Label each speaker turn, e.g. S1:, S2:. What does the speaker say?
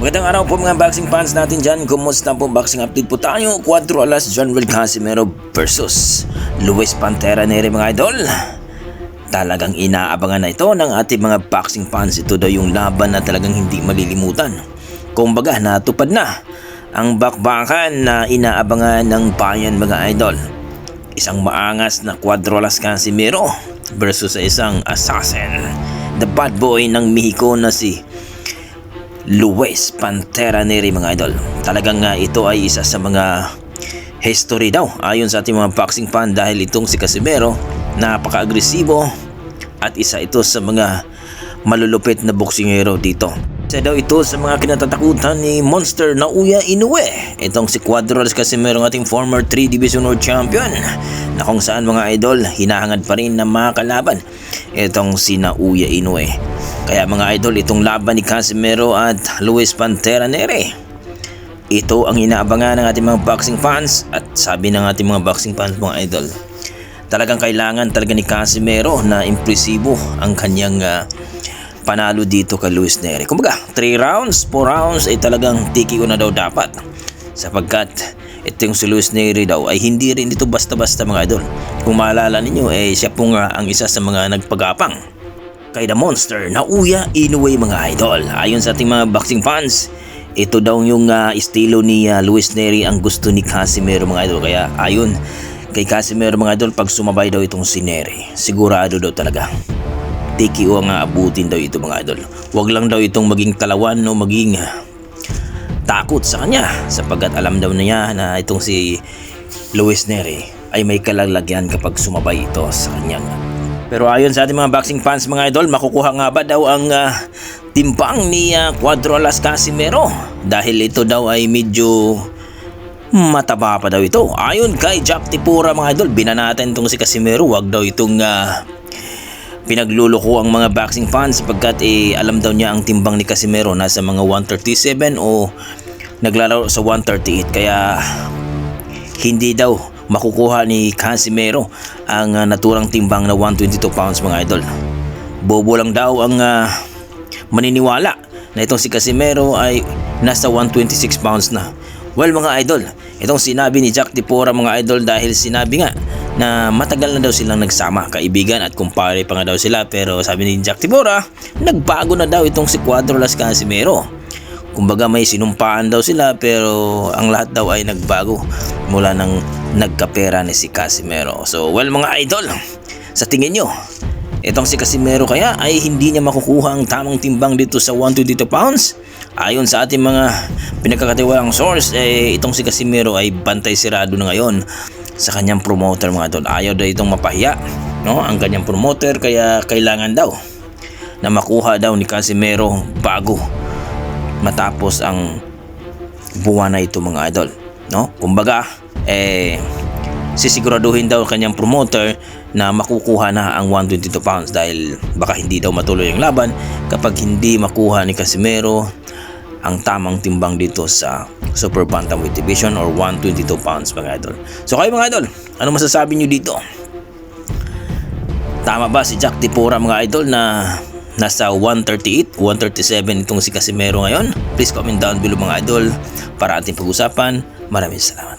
S1: Magandang araw po mga boxing fans natin dyan. Kumusta po? Boxing update po tayo. 4 alas Jonrel Casimero versus Luis Pantera Nery mga idol. Talagang inaabangan na ito ng ating mga boxing fans. Ito daw yung laban na talagang hindi malilimutan. Kumbaga natupad na ang bakbakan na inaabangan ng bayan mga idol. Isang maangas na 4 alas Casimero versus sa isang assassin, the bad boy ng Mexico na si Luis Pantera Nery mga idol. Talagang ito ay isa sa mga history daw ayon sa ating mga boxing fan dahil itong si Casimero napaka-agresibo at isa ito sa mga malulupit na boksingero dito. Isa daw ito sa mga kinatatakutan ni Monster Naoya Inoue. Itong si Cuadras Casimero, ang ating former 3 Division World Champion, na kung saan mga idol hinahangad pa rin na makalaban itong si Naoya Inoue. Kaya mga idol, itong laban ni Casimero at Luis Pantera Nery, ito ang inaabangan ng ating mga boxing fans. At sabi ng ating mga boxing fans mga idol, talagang kailangan talaga ni Casimero na impresibo ang kanyang panalo dito kay Luis Nery. Kumbaga 3 rounds, 4 rounds ay talagang TKO na daw dapat, sapagkat itong si Luis Nery daw ay hindi rin ito basta-basta mga idol. Kung maalala ninyo siya po nga ang isa sa mga nagpagapang kay The Monster Naoya Inoue mga idol. Ayon sa ating mga boxing fans, ito daw yung estilo ni Luis Nery ang gusto ni Casimero mga idol. Kaya ayon kay Casimero mga idol, pag sumabay daw itong si Nery, sigurado daw talaga TKO ang abutin daw ito mga idol. Huwag lang daw itong maging talawan o maging takot sa kanya, sapagkat alam daw niya na itong si Luis Nery ay may kalalagyan kapag sumabay ito sa kanyang. Pero ayon sa ating mga boxing fans mga idol, makukuha nga ba daw ang timbang ni Cuadras Casimero? Dahil ito daw ay medyo mataba pa daw ito. Ayon kay Jack Tipura mga idol, binanatan itong si Casimero. Huwag daw itong pinagluloko ang mga boxing fans, sapagkat alam daw niya ang timbang ni Casimero nasa mga 137 o naglalaro sa 138. Kaya hindi daw makukuha ni Casimero ang naturang timbang na 122 pounds mga idol. Bobo lang daw ang maniniwala na itong si Casimero ay nasa 126 pounds na. Well mga idol, itong sinabi ni Jack Tipura mga idol, dahil sinabi nga na matagal na daw silang nagsama, kaibigan at kumpare pa nga daw sila. Pero sabi ni Jack Tipura, nagbago na daw itong si Cuadras Casimero. Kumbaga may sinumpaan daw sila, pero ang lahat daw ay nagbago mula nang nagkapera ni si Casimero. So well mga idol, sa tingin nyo, itong si Casimero kaya ay hindi niya makukuha ang tamang timbang dito sa 122 pounds? Ayon sa ating mga pinagkakatiwalang source, itong si Casimero ay bantay sirado na ngayon sa kanyang promoter mga idol. Ayaw daw itong mapahiya, no, ang kanyang promoter, kaya kailangan daw na makuha daw ni Casimero bago matapos ang buwan na ito mga idol, no? Kumbaga sisiguraduhin daw kanyang promoter na makukuha na ang 122 pounds, dahil baka hindi daw matuloy ang laban kapag hindi makuha ni Casimero ang tamang timbang dito sa Super Bantamweight Division or 122 pounds mga idol. So kayo mga idol, ano masasabi nyo dito? Tama ba si Jack Tipura mga idol na nasa 138, 137 itong si Casimero ngayon? Please comment down below mga idol para ating pag-usapan. Maraming salamat.